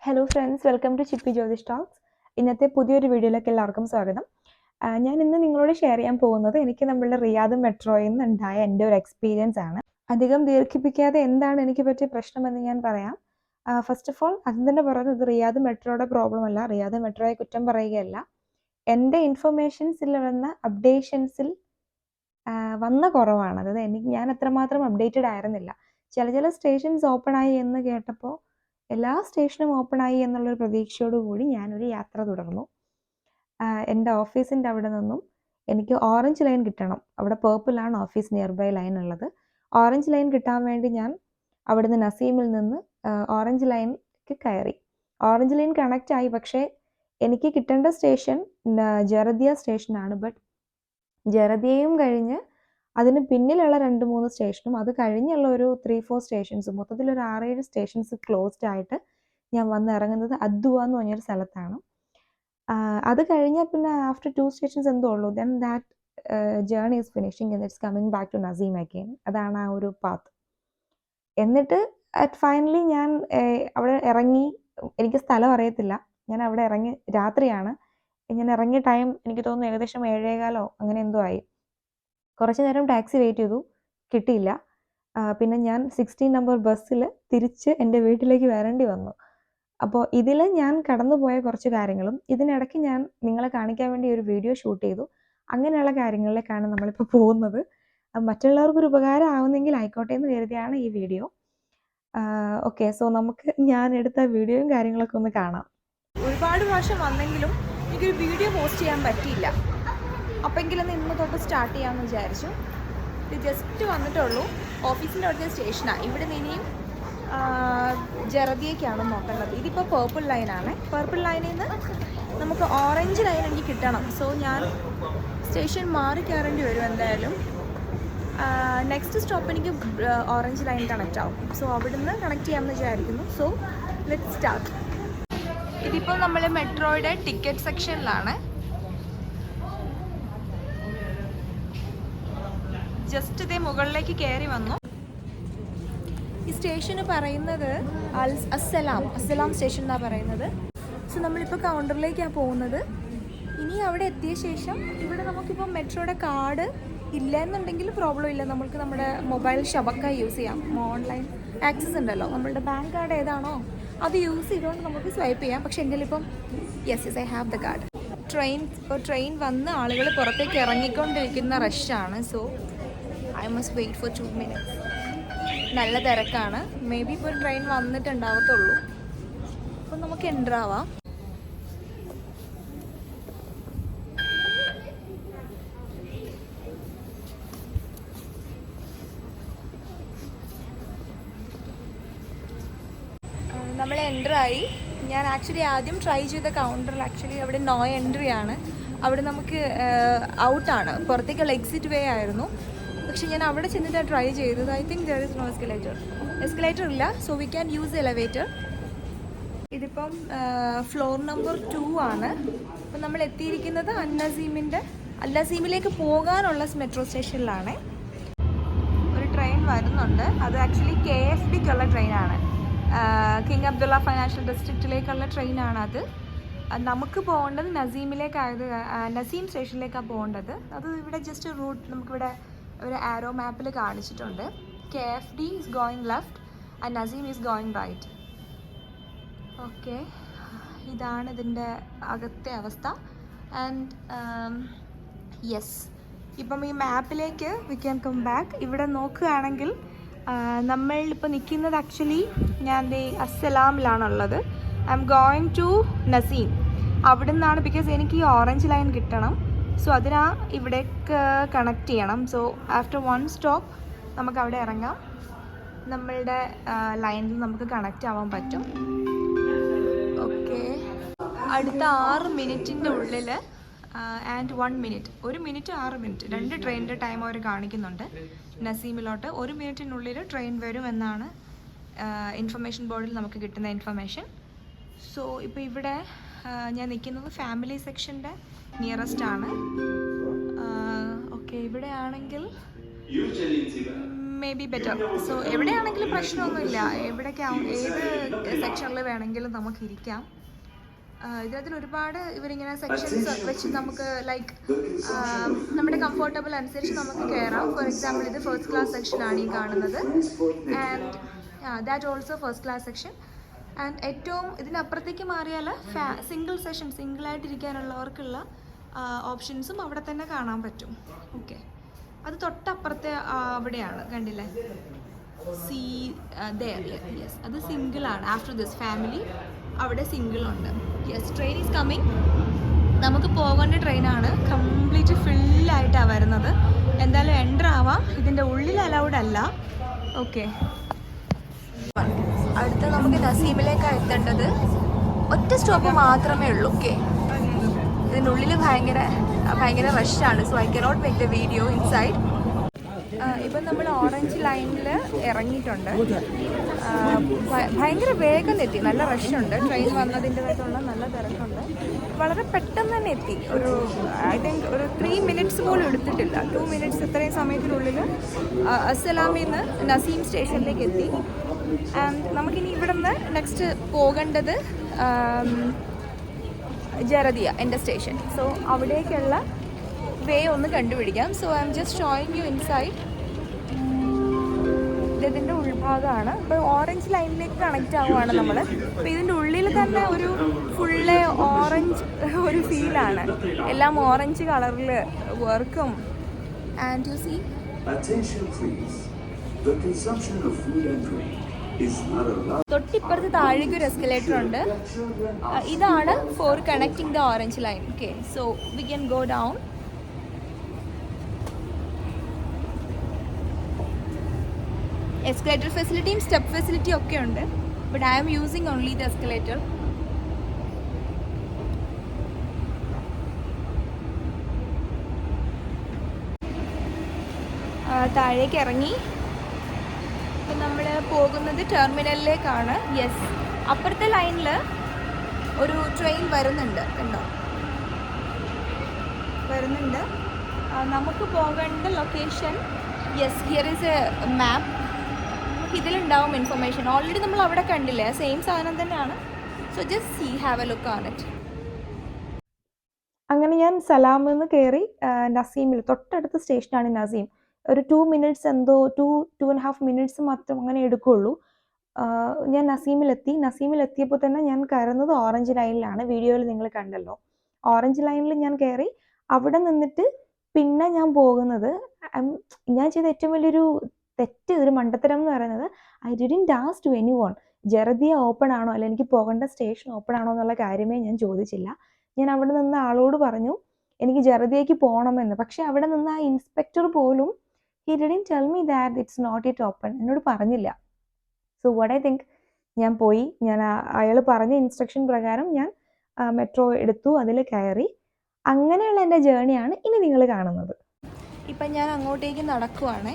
Hello friends, welcome to Chippy Jyothish talks. ഇന്നത്തെ പുതിയൊരു വീഡിയോയിലേക്ക് എല്ലാവർക്കും സ്വാഗതം. ഞാൻ ഇന്ന് നിങ്ങളോട് ഷെയർ ചെയ്യാൻ പോകുന്നത് എനിക്ക് നമ്മളുടെ റിയാദ് മെട്രോയിൽ നിന്ന് ഉണ്ടായ എൻ്റെ ഒരു എക്സ്പീരിയൻസ് ആണ്. അധികം ദീർഘിപ്പിക്കാതെ എന്താണ് എനിക്ക് പറ്റിയ പ്രശ്നമെന്ന് ഞാൻ പറയാം. ഫസ്റ്റ് ഓഫ് ഓൾ അതിന് തന്നെ പറയുന്നത് ഇത് റിയാദ് മെട്രോയുടെ പ്രോബ്ലം അല്ല, റിയാദ് മെട്രോയെ കുറ്റം പറയുകയല്ല. എൻ്റെ ഇൻഫർമേഷൻസിൽ വന്ന അപ്ഡേഷൻസിൽ വന്ന കുറവാണ്. അതായത് ഞാൻ അത്രമാത്രം അപ്ഡേറ്റഡ് ആയിരുന്നില്ല. ചില സ്റ്റേഷൻസ് ഓപ്പൺ ആയി എന്ന് കേട്ടപ്പോൾ എല്ലാ സ്റ്റേഷനും ഓപ്പൺ ആയി എന്നുള്ളൊരു പ്രതീക്ഷയോടുകൂടി ഞാനൊരു യാത്ര തുടർന്നു. എൻ്റെ ഓഫീസിൻ്റെ അവിടെ നിന്നും എനിക്ക് ഓറഞ്ച് ലൈൻ കിട്ടണം. അവിടെ പേർപ്പിളാണ് ഓഫീസ് നിയർ ബൈ ലൈൻ ഉള്ളത്. ഓറഞ്ച് ലൈൻ കിട്ടാൻ വേണ്ടി ഞാൻ അവിടുന്ന് നസീമിൽ നിന്ന് ഓറഞ്ച് ലൈനിലേക്ക് കയറി. ഓറഞ്ച് ലൈൻ കണക്റ്റ് ആയി, പക്ഷേ എനിക്ക് കിട്ടേണ്ട സ്റ്റേഷൻ ജെറദിയ സ്റ്റേഷനാണ്. ബട്ട് ജെറദിയയും കഴിഞ്ഞ് അതിന് പിന്നിലുള്ള 2-3 സ്റ്റേഷനും അത് കഴിഞ്ഞുള്ള ഒരു 3-4 സ്റ്റേഷൻസും മൊത്തത്തിലൊരു 6-7 സ്റ്റേഷൻസ് ക്ലോസ്ഡ് ആയിട്ട് ഞാൻ വന്ന് ഇറങ്ങുന്നത് അദ്വ എന്ന് പറഞ്ഞൊരു സ്ഥലത്താണ്. അത് കഴിഞ്ഞാൽ പിന്നെ ആഫ്റ്റർ 2 സ്റ്റേഷൻസ് എന്തോ ഉള്ളൂ, then that journey is finishing and it's coming back to Naseem again. അതാണ് ആ ഒരു പാത്ത്. എന്നിട്ട് ഫൈനലി ഞാൻ അവിടെ ഇറങ്ങി. എനിക്ക് സ്ഥലം അറിയത്തില്ല. ഞാൻ അവിടെ ഇറങ്ങി, രാത്രിയാണ്. ഞാൻ ഇറങ്ങിയ ടൈം എനിക്ക് തോന്നുന്നു ഏകദേശം 7:15 അങ്ങനെ എന്തോ ആയി. കുറച്ച് നേരം ടാക്സി വെയിറ്റ് ചെയ്തു, കിട്ടിയില്ല. പിന്നെ ഞാൻ 16 നമ്പർ ബസ്സിൽ തിരിച്ച് എൻ്റെ വീട്ടിലേക്ക് വരേണ്ടി വന്നു. അപ്പോൾ ഇതിൽ ഞാൻ കടന്നുപോയ കുറച്ച് കാര്യങ്ങളും ഇതിനിടയ്ക്ക് ഞാൻ നിങ്ങളെ കാണിക്കാൻ വേണ്ടി ഒരു വീഡിയോ ഷൂട്ട് ചെയ്തു. അങ്ങനെയുള്ള കാര്യങ്ങളിലേക്കാണ് നമ്മളിപ്പോൾ പോകുന്നത്. മറ്റുള്ളവർക്കൊരു ഉപകാരം ആവുന്നെങ്കിൽ ആയിക്കോട്ടെ എന്ന് കരുതിയാണ് ഈ വീഡിയോ. ഓക്കെ, സോ നമുക്ക് ഞാൻ എടുത്ത വീഡിയോയും കാര്യങ്ങളൊക്കെ ഒന്ന് കാണാം. ഒരുപാട് പ്രാവശ്യം വന്നെങ്കിലും എനിക്കൊരു വീഡിയോ പോസ്റ്റ് ചെയ്യാൻ പറ്റിയില്ല. അപ്പോഴെങ്കിലും ഇന്ന് തൊട്ട് സ്റ്റാർട്ട് ചെയ്യാമെന്ന് വിചാരിച്ചു. ഇത് ജസ്റ്റ് വന്നിട്ടുള്ളൂ. ഓഫീസിൻ്റെ അവിടുത്തെ സ്റ്റേഷനാണ്. ഇവിടെ നിന്ന് ഇനിയും ജെറദിയയ്ക്കാണ് നോക്കേണ്ടത്. ഇതിപ്പോൾ പേർപ്പിൾ ലൈനാണ്. പേർപ്പിൾ ലൈനിൽ നിന്ന് നമുക്ക് ഓറഞ്ച് ലൈൻ എനിക്ക് കിട്ടണം. സോ ഞാൻ സ്റ്റേഷൻ മാറി കയറേണ്ടി വരും എന്തായാലും. നെക്സ്റ്റ് സ്റ്റോപ്പ് എനിക്ക് ഓറഞ്ച് ലൈൻ കണക്റ്റ് ആവും. സോ അവിടുന്ന് കണക്ട് ചെയ്യാമെന്ന് വിചാരിക്കുന്നു. So let's start. ഇതിപ്പോൾ നമ്മൾ മെട്രോയുടെ ടിക്കറ്റ് സെക്ഷനിലാണ്. ജസ്റ്റ് ഇതേ മുകളിലേക്ക് കയറി വന്നു. ഈ സ്റ്റേഷന് പറയുന്നത് അസ്സലാം സ്റ്റേഷൻ എന്നാണ് പറയുന്നത്. സോ നമ്മളിപ്പോൾ കൗണ്ടറിലേക്കാണ് പോകുന്നത്. ഇനി അവിടെ എത്തിയ ശേഷം ഇവിടെ നമുക്കിപ്പോൾ മെട്രോയുടെ കാർഡ് ഇല്ല എന്നുണ്ടെങ്കിൽ പ്രോബ്ലം ഇല്ല. നമുക്ക് നമ്മുടെ മൊബൈൽ ഷബക്ക യൂസ് ചെയ്യാം. ഓൺലൈൻ ആക്സസ് ഉണ്ടല്ലോ. നമ്മളുടെ ബാങ്ക് കാർഡ് ഏതാണോ അത് യൂസ് ചെയ്തുകൊണ്ട് നമുക്ക് സ്വൈപ്പ് ചെയ്യാം. പക്ഷെ എങ്കിലിപ്പം yes I have the card. Train വന്ന് ആളുകൾ പുറത്തേക്ക് ഇറങ്ങിക്കൊണ്ടിരിക്കുന്ന റഷാണ്. So I must wait for 2 minutes. നല്ല തിരക്കാണ്. മേ ബി ഇപ്പോൾ ഒരു ട്രെയിൻ വന്നിട്ടുണ്ടാവത്തുള്ളൂ. അപ്പം നമുക്ക് എൻ്റർ ആവാം. നമ്മൾ എൻ്റർ ആയി. ഞാൻ ആദ്യം ട്രൈ ചെയ്ത കൗണ്ടറിൽ അവിടെ നോ എൻട്രി ആണ്. അവിടെ നമുക്ക് ഔട്ടാണ്, പുറത്തേക്കുള്ള എക്സിറ്റ് വേ ആയിരുന്നു. പക്ഷെ ഞാൻ അവിടെ ചെന്നിട്ടാണ് ട്രൈ ചെയ്തത്. I think there is no escalator ഇല്ല. So we can use elevator. ഇതിപ്പം ഫ്ലോർ നമ്പർ 2 ആണ്. അപ്പം നമ്മൾ എത്തിയിരിക്കുന്നത് അൽനസീമിലേക്ക് പോകാനുള്ള മെട്രോ സ്റ്റേഷനിലാണ്. ഒരു ട്രെയിൻ വരുന്നുണ്ട്. അത് ആക്ച്വലി KFDക്കുള്ള ട്രെയിനാണ്. കിങ് അബ്ദുള്ള ഫൈനാൻഷ്യൽ ഡിസ്ട്രിക്റ്റിലേക്കുള്ള ട്രെയിനാണ് അത്. നമുക്ക് പോകേണ്ടത് നസീം സ്റ്റേഷനിലേക്കാണ് പോകേണ്ടത്. അത് ഇവിടെ ജസ്റ്റ് റൂട്ട് നമുക്കിവിടെ ഒരു ആരോ മാപ്പിൽ കാണിച്ചിട്ടുണ്ട്. KFD is going left and Naseem is going right. Okay, ഇതാണ് ഇതിൻ്റെ അകത്തെ അവസ്ഥ. ആൻഡ് യെസ്, ഇപ്പം ഈ മാപ്പിലേക്ക് വി ക്യാൻ കം ബാക്ക്. ഇവിടെ നോക്കുകയാണെങ്കിൽ നമ്മളിപ്പോൾ നിൽക്കുന്നത് ആക്ച്വലി ഞാൻ അസ്സലാമിലാണുള്ളത്. I am going to Naseem. അവിടെ നിന്നാണ്, ബിക്കോസ് എനിക്ക് ഈ ഓറഞ്ച് ലൈൻ കിട്ടണം. സോ ഇവിടേക്ക് കണക്ട് ചെയ്യണം. സോ ആഫ്റ്റർ 1 സ്റ്റോപ്പ് നമുക്ക് അവിടെ ഇറങ്ങാം. നമ്മളുടെ ലൈനിൽ നമുക്ക് കണക്റ്റ് ആവാൻ പറ്റും. ഓക്കെ, അടുത്ത 6 മിനിറ്റിൻ്റെ ഉള്ളിൽ ആൻഡ് 1 മിനിറ്റ്, 1 മിനിറ്റ് 6 മിനിറ്റ് 2 ട്രെയിനിൻ്റെ ടൈം അവർ കാണിക്കുന്നുണ്ട്. നസീമിലോട്ട് 1 മിനിറ്റിനുള്ളിൽ ട്രെയിൻ വരുമെന്നാണ് ഇൻഫർമേഷൻ ബോർഡിൽ നമുക്ക് കിട്ടുന്ന ഇൻഫർമേഷൻ. സോ ഇപ്പോൾ ഇവിടെ ഞാൻ നിൽക്കുന്നത് ഫാമിലി സെക്ഷൻ്റെ നിയറസ്റ്റ് ആണ്. ഓക്കെ, ഇവിടെ ആണെങ്കിൽ മേ ബി ബെറ്റർ. സോ എവിടെയാണെങ്കിലും പ്രശ്നമൊന്നുമില്ല, എവിടേക്ക് ഏത് സെക്ഷനിൽ വേണമെങ്കിലും നമുക്ക് ഇരിക്കാം. ഇതിനകത്തിൽ ഒരുപാട് ഇവരിങ്ങനെ സെക്ഷൻസ് വെച്ച് നമുക്ക് ലൈക്ക് നമ്മുടെ കംഫർട്ടബിൾ അനുസരിച്ച് നമുക്ക് കയറാം. ഫോർ എക്സാമ്പിൾ ഇത് ഫസ്റ്റ് ക്ലാസ് സെക്ഷനാണ് ഈ കാണുന്നത്. And that also first class section. And ഏറ്റവും ഇതിനപ്പുറത്തേക്ക് മാറിയാൽ സിംഗിൾ സെഷൻ, സിംഗിളായിട്ടിരിക്കാനുള്ളവർക്കുള്ള ഓപ്ഷൻസും അവിടെ തന്നെ കാണാൻ പറ്റും. ഓക്കെ, അത് തൊട്ടപ്പുറത്തെ അവിടെയാണ്, കണ്ടില്ലേ? യെസ്, അത് സിംഗിളാണ്. ആഫ്റ്റർ ദിസ് ഫാമിലി അവിടെ സിംഗിളുണ്ട്. Yes, train is coming. നമുക്ക് പോകേണ്ട ട്രെയിനാണ്. കംപ്ലീറ്റ് ഫില്ലായിട്ടാണ് വരുന്നത്. എന്തായാലും എൻ്റർ ആവാം. ഇതിൻ്റെ ഉള്ളിൽ അലൗഡ് അല്ല. ഓക്കെ, അടുത്ത നമുക്ക് നസീമിലേക്കാണ് എത്തേണ്ടത്. ഒറ്റ സ്റ്റോപ്പ് മാത്രമേ ഉള്ളൂ. ഓക്കെ, ഇതിനുള്ളിൽ ഭയങ്കര റഷാണ്. So I cannot make the video inside. ഇപ്പം നമ്മൾ ഓറഞ്ച് ലൈനിൽ ഇറങ്ങിയിട്ടുണ്ട്. ഭയങ്കര വേഗം എത്തി. നല്ല റഷുണ്ട്. ട്രെയിൻ വന്നതിൻ്റെതായിട്ടുള്ള നല്ല തിരക്കുണ്ട്. വളരെ പെട്ടെന്ന് തന്നെ എത്തി. ഐ തിങ്ക് ഒരു 3 minutes പോലും എടുത്തിട്ടില്ല. 2 minutes ഇത്രയും സമയത്തിനുള്ളിൽ അസ്സലാമിൽ നിന്ന് നസീം സ്റ്റേഷനിലേക്ക് എത്തി. ആൻഡ് നമുക്കിനി ഇവിടെ നിന്ന് നെക്സ്റ്റ് പോകേണ്ടത് ജറദിയ എൻ്റെ സ്റ്റേഷൻ. സോ അവിടേക്കുള്ള വേ ഒന്ന് കണ്ടുപിടിക്കാം. So I am just showing U inside. ഇതിൻ്റെ ഉൾഭാഗമാണ്. ഇപ്പോൾ ഓറഞ്ച് ലൈനിലേക്ക് കണക്റ്റ് ആവുകയാണ് നമ്മൾ. അപ്പോൾ ഇതിൻ്റെ ഉള്ളിൽ തന്നെ ഒരു ഫുള്ള് ഓറഞ്ച് ഒരു ഫീലാണ്. എല്ലാം ഓറഞ്ച് കളറിൽ വർക്കും. ആൻഡ് യു സീ, തൊട്ടിപ്പുറത്ത് താഴേക്ക് ഒരു എസ്കലേറ്റർ ഉണ്ട്. ഇതാണ് for connecting the orange line. Okay, so we can go down. Escalator ഫെസിലിറ്റിയും സ്റ്റെപ്പ് ഫെസിലിറ്റിയും ഒക്കെ ഉണ്ട്. But I am using only the escalator. താഴേക്ക് ഇറങ്ങി. ഇപ്പം നമ്മൾ പോകുന്നത് ടെർമിനലിലേക്കാണ്. യെസ്, അപ്പുറത്തെ ലൈനിൽ ഒരു ട്രെയിൻ വരുന്നുണ്ട്, കണ്ടോ? വരുന്നുണ്ട്. നമുക്ക് പോകേണ്ട location, yes, here is a map. ഇതിലുണ്ടാവും ഇൻഫർമേഷൻ. ഓൾറെഡി നമ്മൾ അവിടെ കണ്ടില്ലേ, സെയിം സാധനം തന്നെയാണ്. So just see, have a look on it. അങ്ങനെ ഞാൻ സലാമിൽ നിന്ന് കയറി നസീമിൽ, തൊട്ടടുത്ത സ്റ്റേഷനാണ് നസീം. ഒരു 2 minutes എന്തോ 2.5 minutes മാത്രം അങ്ങനെ എടുക്കുകയുള്ളൂ. ഞാൻ നസീമിലെത്തിയപ്പോൾ തന്നെ ഞാൻ കയറുന്നത് ഓറഞ്ച് ലൈനിലാണ്. വീഡിയോയിൽ നിങ്ങൾ കണ്ടല്ലോ. ഓറഞ്ച് ലൈനിൽ ഞാൻ കയറി. അവിടെ നിന്നിട്ട് പിന്നെ ഞാൻ പോകുന്നത്, ഞാൻ ചെയ്ത ഏറ്റവും വലിയൊരു തെറ്റ്, ഒരു മണ്ടത്തരം എന്ന് പറയുന്നത്, I didn't ask to anyone ജറദിയ ഓപ്പൺ ആണോ, അല്ലെങ്കിൽ എനിക്ക് പോകേണ്ട സ്റ്റേഷൻ ഓപ്പൺ ആണോ എന്നുള്ള കാര്യമേ ഞാൻ ചോദിച്ചില്ല. ഞാൻ അവിടെ നിന്ന് ആളോട് പറഞ്ഞു എനിക്ക് ജറദിയയ്ക്ക് പോകണമെന്ന്. പക്ഷെ അവിടെ നിന്ന് ആ ഇൻസ്പെക്ടർ പോലും he didn't tell me that it's not yet open, എന്നോട് പറഞ്ഞില്ല. സോ what I think, ഞാൻ പോയി, അയാൾ പറഞ്ഞ ഇൻസ്ട്രക്ഷൻ പ്രകാരം ഞാൻ മെട്രോ എടുത്തു, അതിൽ കയറി. അങ്ങനെയുള്ള എൻ്റെ ജേണിയാണ് ഇനി നിങ്ങൾ കാണുന്നത്. ഇപ്പം ഞാൻ അങ്ങോട്ടേക്ക് നടക്കുവാണേ.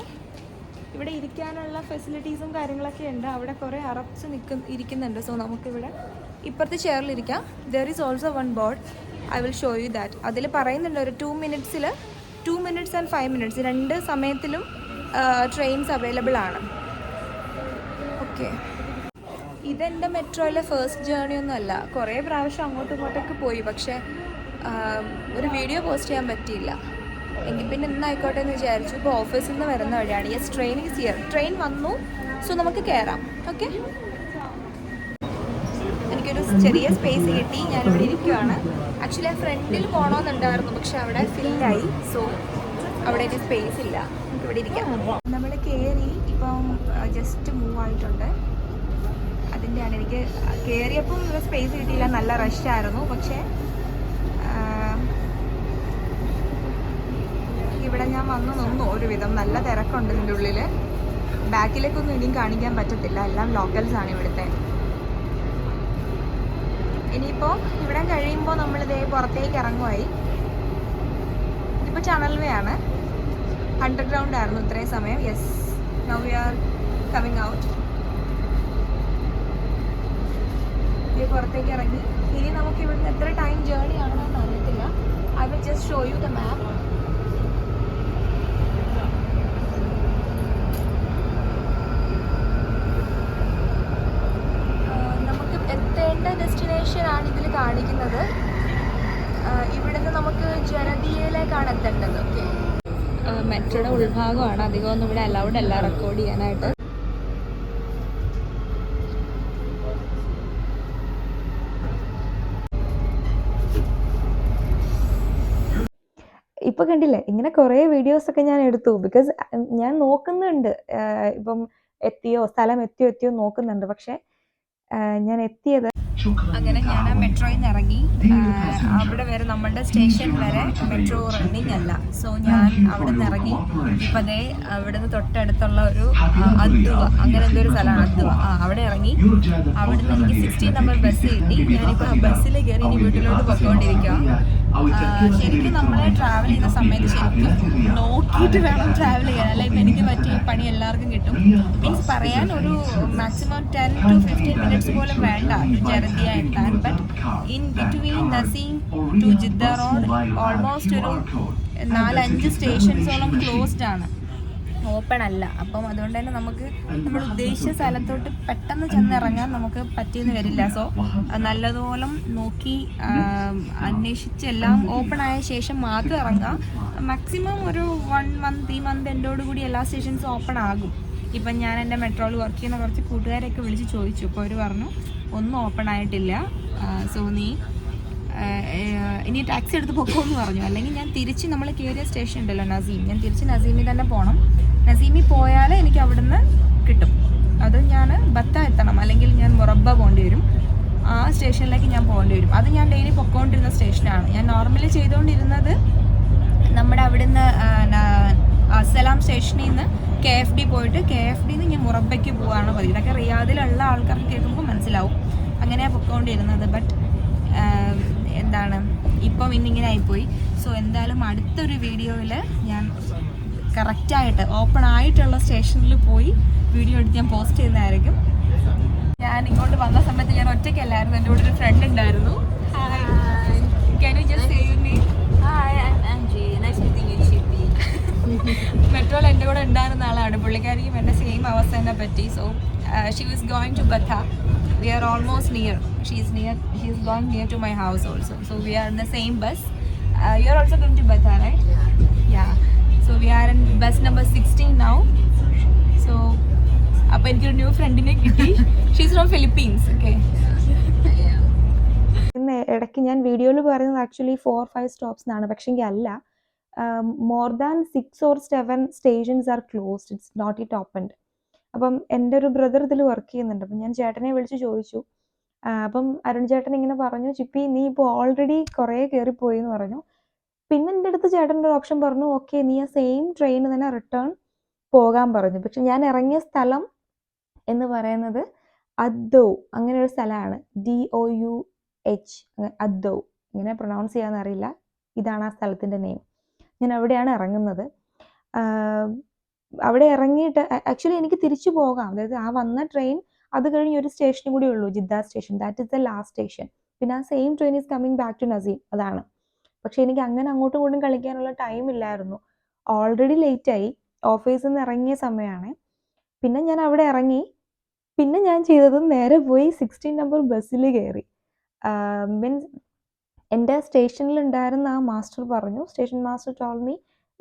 ഇവിടെ ഇരിക്കാനുള്ള ഫെസിലിറ്റീസും കാര്യങ്ങളൊക്കെ ഉണ്ട്. അവിടെ കുറേ അറബ്സ് ഇരിക്കുന്നുണ്ട്. സോ നമുക്കിവിടെ ഇപ്പുറത്തെ ചെയറിലിരിക്കാം. There is also one board, I will show you that. അതിൽ പറയുന്നുണ്ട് ഒരു 2 minutes ആൻഡ് 5 minutes 2 സമയത്തിലും ട്രെയിൻസ് അവൈലബിൾ ആണ്. ഓക്കെ, ഇതെൻ്റെ മെട്രോയിലെ ഫസ്റ്റ് ജേർണി ഒന്നും അല്ല. കുറേ പ്രാവശ്യം അങ്ങോട്ടും ഇങ്ങോട്ടൊക്കെ പോയി, പക്ഷേ ഒരു വീഡിയോ പോസ്റ്റ് ചെയ്യാൻ പറ്റിയില്ല. എങ്കിൽ പിന്നെ ഇന്നായിക്കോട്ടെ എന്ന് വിചാരിച്ചു. ഇപ്പോൾ ഓഫീസിൽ നിന്ന് വരുന്ന വഴിയാണ്. Yes, train is here. Train വന്നു. സോ നമുക്ക് കയറാം. ഓക്കെ, എനിക്കൊരു ചെറിയ സ്പേസ് കിട്ടി. ഞാനിവിടെ ഇരിക്കുവാണ്. ആക്ച്വലി ഫ്രണ്ടിൽ പോകണമെന്നുണ്ടായിരുന്നു, പക്ഷെ അവിടെ ഫില്ലായി. സോ അവിടെ ഒരു സ്പേസ് ഇല്ല. നമുക്കിവിടെ ഇരിക്കാം. നമ്മൾ കയറി ഇപ്പം ജസ്റ്റ് മൂവ് ആയിട്ടുണ്ട്. അതിൻ്റെയാണ് എനിക്ക് കയറിയപ്പം സ്പേസ് കിട്ടിയില്ല. നല്ല റഷായിരുന്നു. പക്ഷേ ഇവിടെ ഞാൻ വന്നു നിന്നു. ഒരുവിധം നല്ല തിരക്കുണ്ട് ഇതിൻ്റെ ഉള്ളിൽ. ബാക്കിലേക്കൊന്നും ഇനിയും കാണിക്കാൻ പറ്റത്തില്ല. എല്ലാം ലോക്കൽസാണ് ഇവിടുത്തെ. ഇനിയിപ്പോൾ ഇവിടെ കഴിയുമ്പോൾ നമ്മളിതേ പുറത്തേക്ക് ഇറങ്ങുമായി. ഇതിപ്പോൾ ചാനൽ വേ ആണ്. അണ്ടർഗ്രൗണ്ട് ആയിരുന്നു ഇത്രയും സമയം. Yes, now we are coming out. ഇത് പുറത്തേക്ക് ഇറങ്ങി. ഇനി നമുക്ക് ഇവിടുന്ന് എത്ര ടൈം ജേർണി ആണെന്ന് അറിയത്തില്ല. I will just show you the map. കാണിക്കുന്നത്. ഇവിടുന്ന് നമുക്ക് ജനതിയയിലേക്കാണ് എത്തേണ്ടത്. ഓക്കെ, മെട്രോയുടെ ഉൾഭാഗമാണ്. അധികമൊന്നും ഇവിടെ അലൗഡ് അല്ല റെക്കോർഡ് ചെയ്യാനായിട്ട്. ഇപ്പൊ കണ്ടില്ലേ, ഇങ്ങനെ കുറേ വീഡിയോസൊക്കെ ഞാൻ എടുത്തു. ബിക്കോസ് ഞാൻ നോക്കുന്നുണ്ട്, ഇപ്പം സ്ഥലം എത്തിയോ നോക്കുന്നുണ്ട്. പക്ഷെ ഞാൻ എത്തിയത് അങ്ങനെ ഞാൻ മെട്രോയിൽ നിന്ന് ഇറങ്ങി. അവിടെ വരെ നമ്മളുടെ സ്റ്റേഷൻ വരെ മെട്രോ റണ്ണിങ് അല്ല. സോ ഞാൻ അവിടെ നിന്ന് ഇറങ്ങി. ഇപ്പം അതേ അവിടെ നിന്ന് തൊട്ടടുത്തുള്ള ഒരു അദ്വ, അങ്ങനെ എന്തോ ഒരു സ്ഥലമാണ് അദ്വ. അവിടെ ഇറങ്ങി. അവിടെ നിന്ന് എനിക്ക് 16 നമ്പർ ബസ് കിട്ടി. ഞാനിപ്പോൾ ആ ബസ്സിൽ കയറി ഇനി വീട്ടിലോട്ട് പൊയ്ക്കൊണ്ടിരിക്കുക. ശരിക്കും നമ്മൾ ട്രാവൽ ചെയ്യുന്ന സമയത്ത് ശരിക്കും നോക്കിയിട്ട് വേണം ട്രാവൽ ചെയ്യാൻ. അല്ല ഇപ്പം എനിക്ക് പറ്റിയ പണി എല്ലാവർക്കും കിട്ടും. മീൻസ് പറയാൻ ഒരു മാക്സിമം 10 to 15 മിനിറ്റ്സ് പോലും വേണ്ട ജർദിയ എത്താൻ. But in between Naseem to Jeddah road almost ഒരു 4-5 സ്റ്റേഷൻസോളം ക്ലോസ്ഡ് ആണ്, ഓപ്പൺ അല്ല. അപ്പം അതുകൊണ്ട് തന്നെ നമുക്ക് നമ്മൾ ഉദ്ദേശിച്ച സ്ഥലത്തോട്ട് പെട്ടെന്ന് ചെന്നിറങ്ങാൻ നമുക്ക് പറ്റിയെന്ന് വരില്ല. സോ നല്ലതുപോലെ നോക്കി അന്വേഷിച്ച് എല്ലാം ഓപ്പൺ ആയ ശേഷം മാത്രം ഇറങ്ങുക. മാക്സിമം ഒരു 1 month, ഈ മന്ത് എൻഡോടുകൂടി എല്ലാ സ്റ്റേഷൻസും ഓപ്പൺ ആകും. ഇപ്പം ഞാൻ എൻ്റെ മെട്രോയിൽ വർക്ക് ചെയ്യുന്ന കുറച്ച് കൂട്ടുകാരെയൊക്കെ വിളിച്ച് ചോദിച്ചു. അപ്പോൾ അവർ പറഞ്ഞു ഒന്നും ഓപ്പൺ ആയിട്ടില്ല, സോ നീ ഇനി ടാക്സി എടുത്ത് പൊക്കോന്ന് പറഞ്ഞു. അല്ലെങ്കിൽ ഞാൻ തിരിച്ച് നമ്മൾ കയറിയ സ്റ്റേഷൻ ഉണ്ടല്ലോ നസീം, ഞാൻ തിരിച്ച് നസീമിൽ തന്നെ പോകണം. നസീമിൽ പോയാൽ എനിക്ക് അവിടുന്ന് കിട്ടും. അത് ഞാൻ ബത്ത എത്തണം, അല്ലെങ്കിൽ ഞാൻ മുറബ്ബ പോകേണ്ടി വരും. ആ സ്റ്റേഷനിലേക്ക് ഞാൻ പോകേണ്ടി വരും. അത് ഞാൻ ഡെയിലി പൊക്കോണ്ടിരുന്ന സ്റ്റേഷനാണ്. ഞാൻ നോർമലി ചെയ്തുകൊണ്ടിരുന്നത് നമ്മുടെ അവിടുന്ന് അസലാം സ്റ്റേഷനിൽ നിന്ന് KFD പോയിട്ട് KFD നിന്ന് ഞാൻ മുറബ്ബയ്ക്ക് പോവുകയാണ് പതിവ്. ഇതൊക്കെ റിയാദിലുള്ള ആൾക്കാർക്ക് കേൾക്കുമ്പോൾ മനസ്സിലാവും. അങ്ങനെയാണ് പൊക്കോണ്ടിരുന്നത്. ബട്ട് എന്താണ് ഇപ്പം ഇന്നിങ്ങനെ ആയിപ്പോയി. സോ എന്തായാലും അടുത്തൊരു വീഡിയോയിൽ ഞാൻ കറക്റ്റായിട്ട് ഓപ്പൺ ആയിട്ടുള്ള സ്റ്റേഷനിൽ പോയി വീഡിയോ എടുത്ത് ഞാൻ പോസ്റ്റ് ചെയ്യുന്നതായിരിക്കും. ഞാൻ ഇങ്ങോട്ട് വന്ന സമയത്ത് ഞാൻ ഒറ്റയ്ക്കല്ലായിരുന്നു, എൻ്റെ കൂടെ ഒരു ഫ്രണ്ട് ഉണ്ടായിരുന്നു. മെട്രോയിൽ എൻ്റെ കൂടെ ഉണ്ടായിരുന്ന ആളാണ്. പുള്ളിക്കാരിക്കും എൻ്റെ സെയിം അവസ്ഥ തന്നെ പറ്റി. So she was going to Batha. We are almost near. She is going near to my house also. So we are in the same bus. You are also going to Bata, right? Yeah. So we are in bus number 16 now. So appo enku new friend ne kitti. She's from Philippines. Okay. ഇന്ന് ഇടയ്ക്ക് ഞാൻ വീഡിയോയിൽ പറയുന്നത് actually 4-5 stops എന്നാണ്. പക്ഷെങ്കിൽ അല്ല, more than 6 or 7 stations are closed. It's not it opened. അപ്പം എൻ്റെ ഒരു ബ്രദർ ഇതിൽ വർക്ക് ചെയ്യുന്നുണ്ട്. അപ്പം ഞാൻ ചേട്ടനെ വിളിച്ച് ചോദിച്ചു. അപ്പം അരുൺ ചേട്ടൻ ഇങ്ങനെ പറഞ്ഞു, ചിപ്പി നീ ഇപ്പോൾ ഓൾറെഡി കുറേ കയറിപ്പോയി എന്ന് പറഞ്ഞു. പിന്നെ എൻ്റെ അടുത്ത് ചേട്ടൻ്റെ ഒരു ഓപ്ഷൻ പറഞ്ഞു, ഓക്കെ നീ ആ സെയിം ട്രെയിൻ തന്നെ റിട്ടേൺ പോകാൻ പറഞ്ഞു. പക്ഷെ ഞാൻ ഇറങ്ങിയ സ്ഥലം എന്ന് പറയുന്നത് അദ്ദോ, അങ്ങനെ ഒരു സ്ഥലമാണ്. DOUH, അദ്ദോ, ഇങ്ങനെ പ്രൊനൗൺസ് ചെയ്യാന്ന് അറിയില്ല. ഇതാണ് ആ സ്ഥലത്തിൻ്റെ നെയിം. ഞാൻ അവിടെയാണ് ഇറങ്ങുന്നത്. അവിടെ ഇറങ്ങിയിട്ട് ആക്ച്വലി എനിക്ക് തിരിച്ചു പോകാം. അതായത് ആ വന്ന ട്രെയിൻ അത് കഴിഞ്ഞ് ഒരു സ്റ്റേഷനും കൂടി ഉള്ളൂ, Jeddah station. That is the last station. പിന്നെ ആ same train is coming back to Naseem, അതാണ്. പക്ഷെ എനിക്ക് അങ്ങനെ അങ്ങോട്ടും ഇങ്ങോട്ടും കളിക്കാനുള്ള ടൈം ഇല്ലായിരുന്നു. ഓൾറെഡി ലേറ്റായി, ഓഫീസിൽ നിന്ന് ഇറങ്ങിയ സമയമാണ്. പിന്നെ ഞാൻ അവിടെ ഇറങ്ങി. പിന്നെ ഞാൻ ചെയ്തത് നേരെ പോയി 16 നമ്പർ ബസ്സിൽ കയറി. മീൻസ് എൻ്റെ സ്റ്റേഷനിൽ ഉണ്ടായിരുന്ന ആ മാസ്റ്റർ പറഞ്ഞു, സ്റ്റേഷൻ മാസ്റ്റർ ടോൾ മീ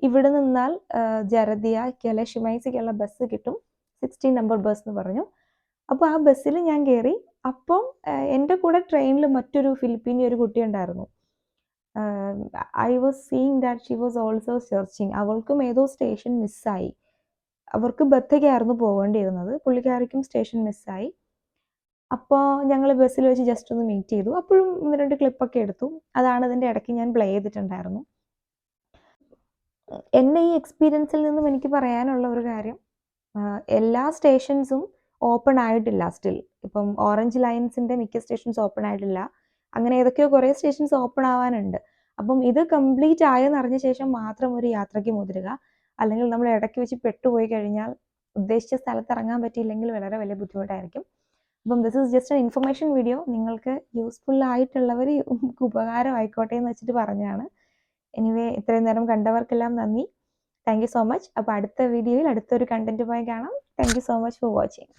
ഇവിടെ നിന്നാൽ ജർദിയയ്ക്ക് അല്ലെ ഷിമൈസിക്കുള്ള ബസ് കിട്ടും, 16 നമ്പർ ബസ് എന്ന് പറഞ്ഞു. അപ്പോൾ ആ ബസ്സിൽ ഞാൻ കയറി. അപ്പം എൻ്റെ കൂടെ ട്രെയിനിൽ മറ്റൊരു ഫിലിപ്പീനി ഒരു കുട്ടി ഉണ്ടായിരുന്നു. I was seeing that she was also searching. അവൾക്കും ഏതോ സ്റ്റേഷൻ മിസ്സായി. അവർക്ക് ബത്തയ്ക്കായിരുന്നു പോകേണ്ടിയിരുന്നത്, പുള്ളിക്കാരിക്കും സ്റ്റേഷൻ മിസ്സായി. അപ്പോൾ ഞങ്ങൾ ബസ്സിൽ വെച്ച് ജസ്റ്റ് ഒന്ന് മീറ്റ് ചെയ്തു. അപ്പോഴും 1-2 ക്ലിപ്പൊക്കെ എടുത്തു. അതാണ് ഇതിൻ്റെ ഇടയ്ക്ക് ഞാൻ പ്ലേ ചെയ്തിട്ടുണ്ടായിരുന്നു. എൻ്റെ ഈ എക്സ്പീരിയൻസിൽ നിന്നും എനിക്ക് പറയാനുള്ള ഒരു കാര്യം, എല്ലാ സ്റ്റേഷൻസും ഓപ്പൺ ആയിട്ടില്ല സ്റ്റിൽ. ഇപ്പം ഓറഞ്ച് ലൈൻസിൻ്റെ മിക്ക സ്റ്റേഷൻസ് ഓപ്പൺ ആയിട്ടില്ല. അങ്ങനെ ഏതൊക്കെയോ കുറേ സ്റ്റേഷൻസ് ഓപ്പൺ ആവാനുണ്ട്. അപ്പം ഇത് കംപ്ലീറ്റ് ആയെന്ന് അറിഞ്ഞ ശേഷം മാത്രം ഒരു യാത്രയ്ക്ക് മുതിരുക. അല്ലെങ്കിൽ നമ്മൾ ഇടയ്ക്ക് വെച്ച് പെട്ടുപോയി കഴിഞ്ഞാൽ ഉദ്ദേശിച്ച സ്ഥലത്ത് ഇറങ്ങാൻ പറ്റിയില്ലെങ്കിൽ വളരെ വലിയ ബുദ്ധിമുട്ടായിരിക്കും. അപ്പം this is just N information video. നിങ്ങൾക്ക് യൂസ്ഫുൾ ആയിട്ടുള്ളവർ ഉപകാരമായിക്കോട്ടെ എന്ന് വെച്ചിട്ട് പറഞ്ഞതാണ്. എനിവേ ഇത്രയും നേരം കണ്ടവർക്കെല്ലാം നന്ദി. Thank you so much. അപ്പോൾ അടുത്ത വീഡിയോയിൽ അടുത്തൊരു കണ്ടന്റുമായി കാണാം. Thank you so much for watching.